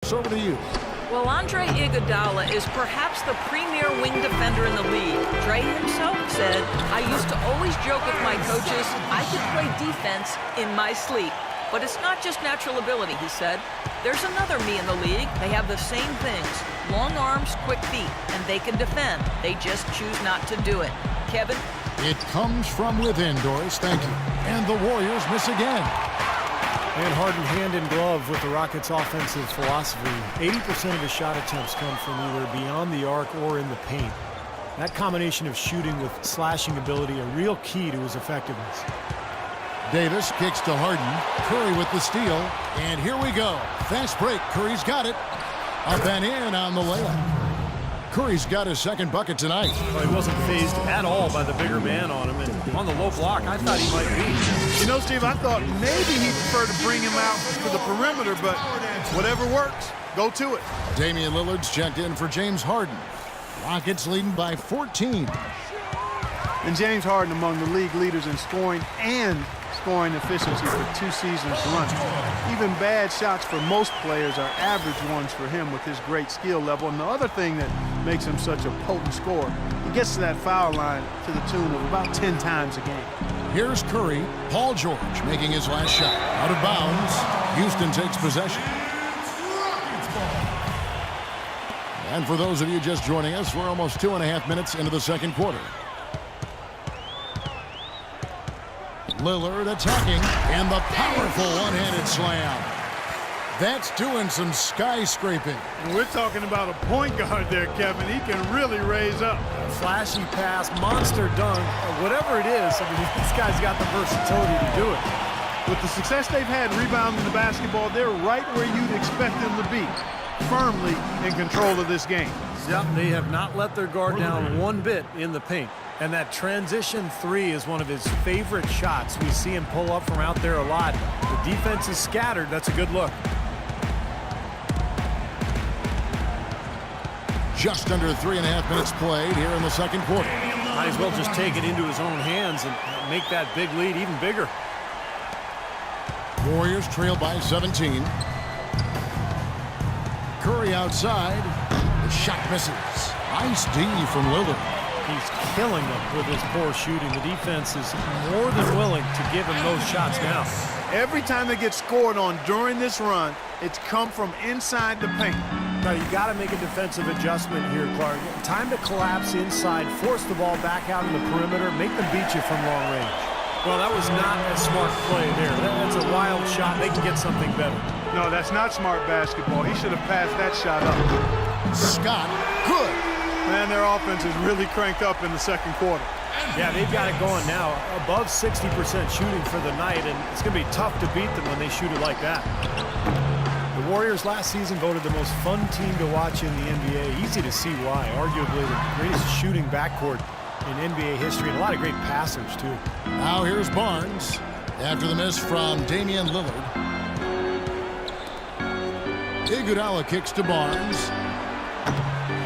Sports. Over to you. Well, Andre Iguodala is perhaps the premier wing defender in the league. Dre himself said, "I used to always joke with my coaches, I could play defense in my sleep. But it's not just natural ability," he said. "There's another me in the league. They have the same things. Long arms, quick feet, and they can defend. They just choose not to do it." Kevin? It comes from within, Doris. Thank you. And the Warriors miss again. And Harden hand in glove with the Rockets' offensive philosophy. 80% of his shot attempts come from either beyond the arc or in the paint. That combination of shooting with slashing ability, a real key to his effectiveness. Davis kicks to Harden. Curry with the steal. And here we go. Fast break. Curry's got it. Up and in on the layup. Curry's got his second bucket tonight. Well, he wasn't phased at all by the bigger man on him. And on the low block, I thought he might be. You know, Steve, I thought maybe he preferred to bring him out to the perimeter, but whatever works, go to it. Damian Lillard's checked in for James Harden. Rockets leading by 14. And James Harden among the league leaders in scoring and scoring efficiency for 2 seasons running. Even bad shots for most players are average ones for him with his great skill level. And the other thing that makes him such a potent scorer, he gets to that foul line to the tune of about 10 times a game. Here's Curry. Paul George making his last shot. Out of bounds. Houston takes possession. And for those of you just joining us, we're almost 2.5 minutes into the second quarter. Lillard attacking, and the powerful one-handed slam. That's doing some skyscraping. And we're talking about a point guard there, Kevin. He can really raise up. Flashy pass, monster dunk, whatever it is. I mean, this guy's got the versatility to do it. With the success they've had rebounding the basketball, they're right where you'd expect them to be, firmly in control of this game. Yep, they have not let their guard down one bit in the paint. And that transition three is one of his favorite shots. We see him pull up from out there a lot. The defense is scattered. That's a good look. Just under 3.5 minutes played here in the second quarter. Might as well just take it into his own hands and make that big lead even bigger. Warriors trail by 17. Curry outside. The shot misses. Nice D from Lillard. He's killing them with his poor shooting. The defense is more than willing to give him those shots now. Every time they get scored on during this run, it's come from inside the paint. Now, you got to make a defensive adjustment here, Clark. Time to collapse inside, force the ball back out in the perimeter, make them beat you from long range. Well, that was not a smart play there. That's a wild shot. They can get something better. No, that's not smart basketball. He should have passed that shot up. Scott, good. Man, their offense is really cranked up in the second quarter. Yeah, they've got it going now. Above 60% shooting for the night, and it's going to be tough to beat them when they shoot it like that. The Warriors last season voted the most fun team to watch in the NBA. Easy to see why. Arguably the greatest shooting backcourt in NBA history, and a lot of great passers, too. Now here's Barnes after the miss from Damian Lillard. Iguodala kicks to Barnes.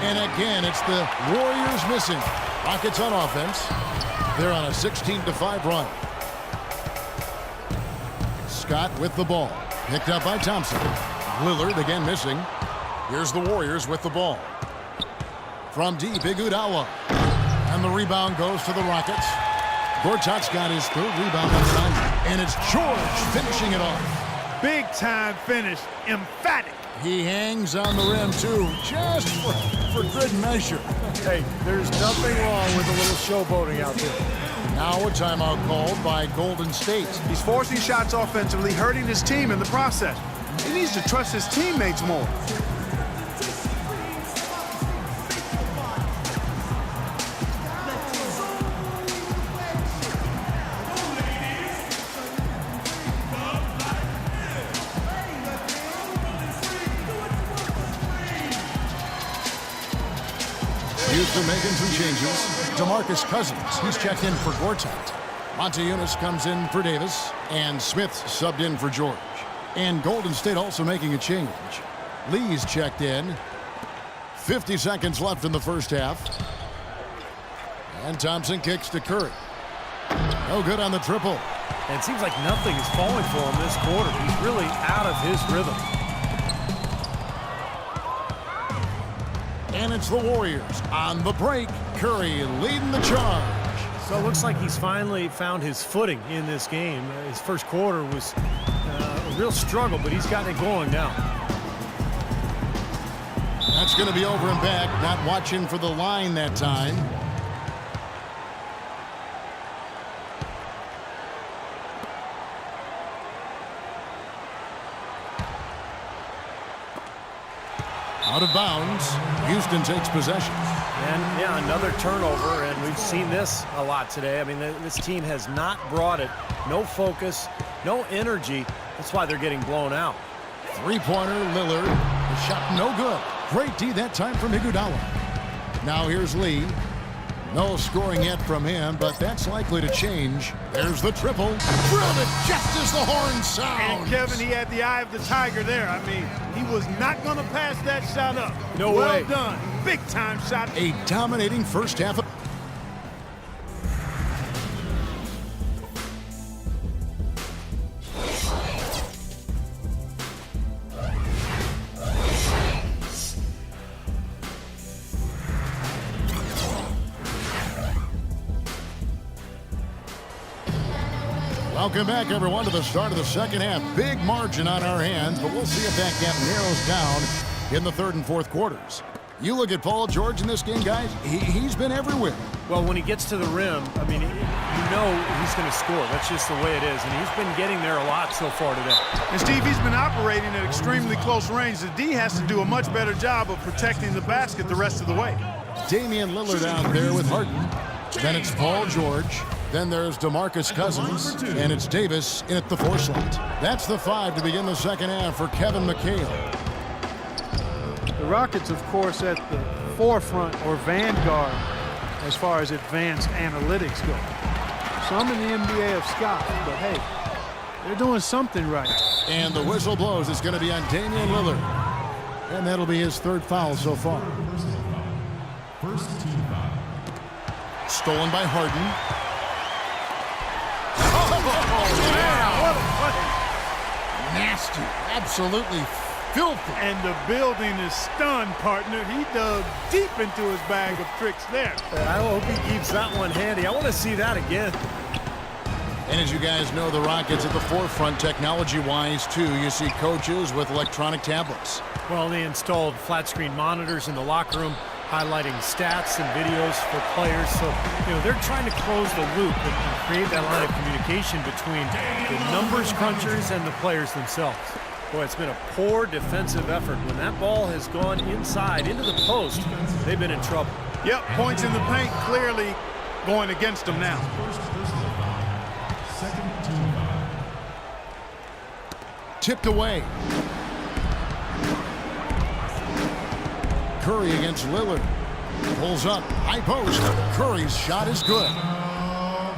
And again, it's the Warriors missing. Rockets on offense. They're on a 16-5 run. Scott with the ball. Picked up by Thompson. Lillard again missing. Here's the Warriors with the ball. From deep, Iguodala. And the rebound goes to the Rockets. Gortat's got his third rebound of the night. And it's George finishing it off. Big time finish. Emphatic. He hangs on the rim, too, just for good measure. Hey, there's nothing wrong with a little showboating out there. Now a timeout called by Golden State. He's forcing shots offensively, hurting his team in the process. He needs to trust his teammates more. Houston making some changes. DeMarcus Cousins, he's checked in for Gortat. Montezumas comes in for Davis, and Smith subbed in for George. And Golden State also making a change. Lee's checked in. 50 seconds left in the first half. And Thompson kicks to Curry. No good on the triple. And it seems like nothing is falling for him this quarter. He's really out of his rhythm. And it's the Warriors on the break. Curry leading the charge. So it looks like he's finally found his footing in this game. His first quarter was a real struggle, but he's gotten it going now. That's going to be over and back. Not watching for the line that time. Out of bounds. Houston takes possession. And, yeah, another turnover, and we've seen this a lot today. I mean, this team has not brought it. No focus, no energy. That's why they're getting blown out. Three-pointer, Lillard. The shot no good. Great D that time from Iguodala. Now here's Lee. No scoring yet from him, but that's likely to change. There's the triple. Drilled it just as the horn sounds. And Kevin, he had the eye of the tiger there. I mean, he was not going to pass that shot up. No way. Well done. Big-time shot. A dominating first half. Welcome back, everyone, to the start of the second half. Big margin on our hands, but we'll see if that gap narrows down in the third and fourth quarters. You look at Paul George in this game, guys, he's been everywhere. Well, when he gets to the rim, I mean, you know he's going to score. That's just the way it is, and he's been getting there a lot so far today. And, Steve, he's been operating at extremely close range. The D has to do a much better job of protecting the basket the rest of the way. Damian Lillard out there with Harden. Then it's Paul George. Then there's DeMarcus Cousins, and it's Davis in at the 4 slot. That's the 5 to begin the second half for Kevin McHale. The Rockets, of course, at the forefront or vanguard as far as advanced analytics go. Some in the NBA have scoffed, but hey, they're doing something right. And the whistle blows. It's going to be on Damian Lillard. And that'll be his 3rd foul so far. First team foul. Stolen by Harden. What a play. Nasty. Absolutely filthy. And the building is stunned, partner. He dug deep into his bag of tricks there. I hope he keeps that one handy. I want to see that again. And as you guys know, the Rockets at the forefront technology-wise, too. You see coaches with electronic tablets. Well, they installed flat-screen monitors in the locker room, highlighting stats and videos for players. So, you know, they're trying to close the loop and create that line of communication between the numbers crunchers and the players themselves. Boy, it's been a poor defensive effort. When that ball has gone inside into the post, they've been in trouble. Yep, points in the paint clearly going against them now. First personal foul. Second team foul. Tipped away. Curry against Lillard. Pulls up. High post. Curry's shot is good.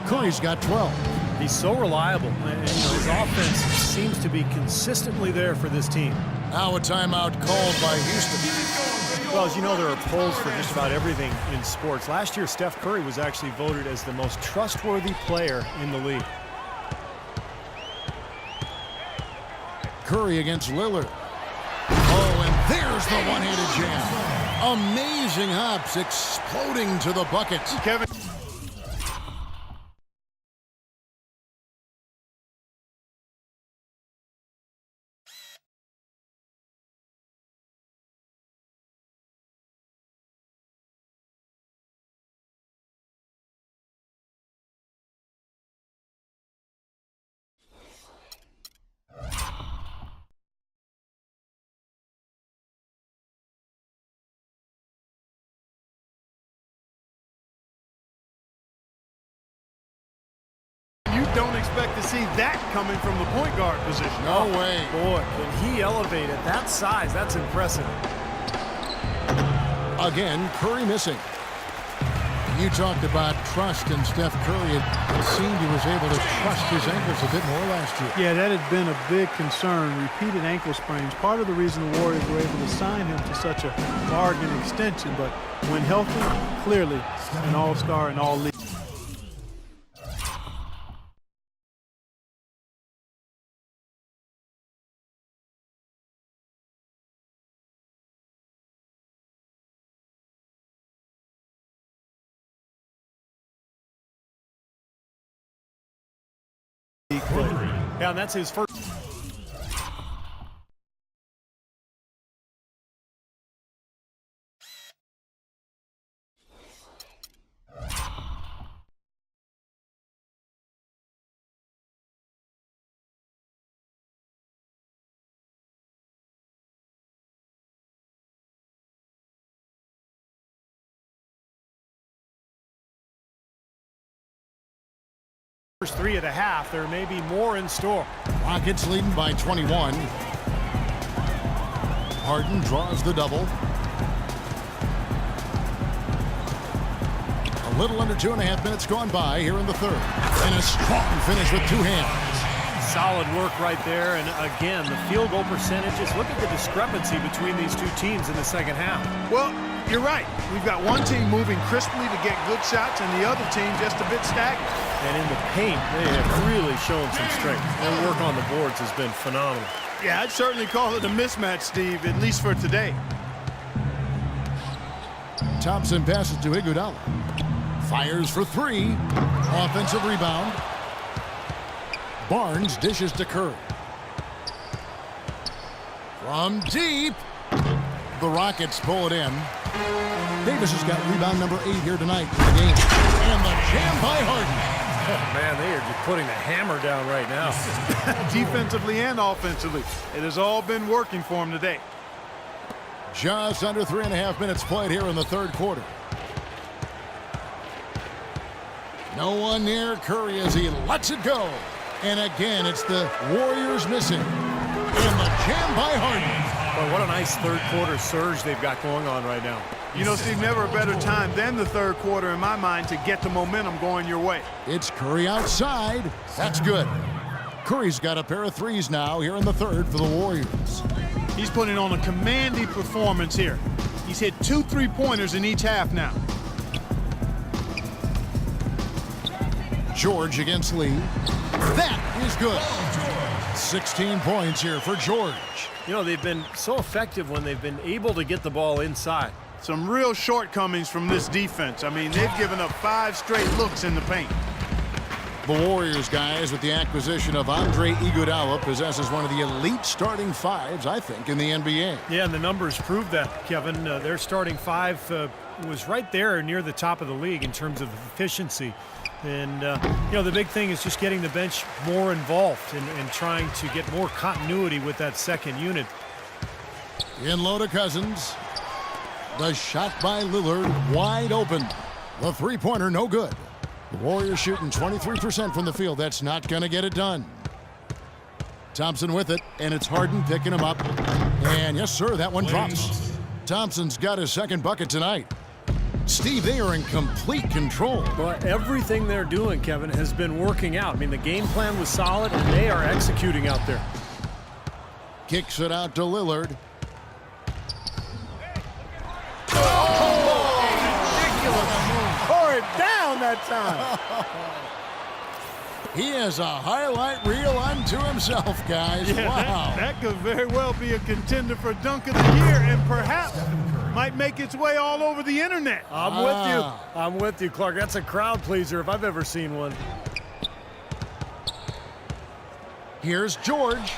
Curry's got 12. He's so reliable. And, you know, his offense seems to be consistently there for this team. Now a timeout called by Houston. Well, as you know, there are polls for just about everything in sports. Last year, Steph Curry was actually voted as the most trustworthy player in the league. Curry against Lillard. Oh, and there's the one-handed jam. Amazing hops exploding to the bucket. Kevin. You don't expect to see that coming from the point guard position. No way. Boy, can he elevate at that size? That's impressive. Again, Curry missing. You talked about trust in Steph Curry. It seemed he was able to trust his ankles a bit more last year. Yeah, that had been a big concern. Repeated ankle sprains. Part of the reason the Warriors were able to sign him to such a bargain extension. But when healthy, clearly an all-star and all-league. Yeah, and that's his first. First three of the half. There may be more in store. Rockets leading by 21. Harden draws the double. A little under 2.5 minutes gone by here in the third. And a strong finish with two hands. Solid work right there. And again, the field goal percentages. Look at the discrepancy between these two teams in the second half. Well, you're right. We've got one team moving crisply to get good shots and the other team just a bit stagnant. And in the paint, they have really shown some strength. Their work on the boards has been phenomenal. Yeah, I'd certainly call it a mismatch, Steve, at least for today. Thompson passes to Iguodala. Fires for three. Offensive rebound. Barnes dishes to Curry. From deep. The Rockets pull it in. Davis has got rebound number 8 here tonight in the game. And the jam by Harden. Oh, man, they are just putting the hammer down right now. Defensively and offensively. It has all been working for him today. Just under 3.5 minutes played here in the third quarter. No one near Curry as he lets it go. And again, it's the Warriors missing. And the jam by Harden. Well, what a nice third quarter surge they've got going on right now. You know, Steve, never a better time than the third quarter in my mind to get the momentum going your way. It's Curry outside. That's good. Curry's got a pair of threes now here in the third for the Warriors. He's putting on a commanding performance here. He's hit 2 3-pointers in each half now. George against Lee. That is good. 16 points here for George. You know, they've been so effective when they've been able to get the ball inside. Some real shortcomings from this defense. I mean, they've given up 5 straight looks in the paint. The Warriors, guys, with the acquisition of Andre Iguodala, possesses one of the elite starting fives, I think, in the NBA. Yeah, and the numbers prove that, Kevin. Their starting five was right there near the top of the league in terms of efficiency. And, you know, the big thing is just getting the bench more involved and trying to get more continuity with that second unit. In low to Cousins. The shot by Lillard wide open. The three-pointer no good. The Warriors shooting 23% from the field. That's not going to get it done. Thompson with it, and it's Harden picking him up. And yes, sir, that one drops. Thompson's got his second bucket tonight. Steve, they are in complete control. Well, everything they're doing, Kevin, has been working out. I mean, the game plan was solid, and they are executing out there. Kicks it out to Lillard. Tore it down that time. He has a highlight reel unto himself, guys. Yeah, wow. that could very well be a contender for Dunk of the Year and perhaps might make its way all over the internet. I'm with you. I'm with you, Clark. That's a crowd pleaser if I've ever seen one. Here's George.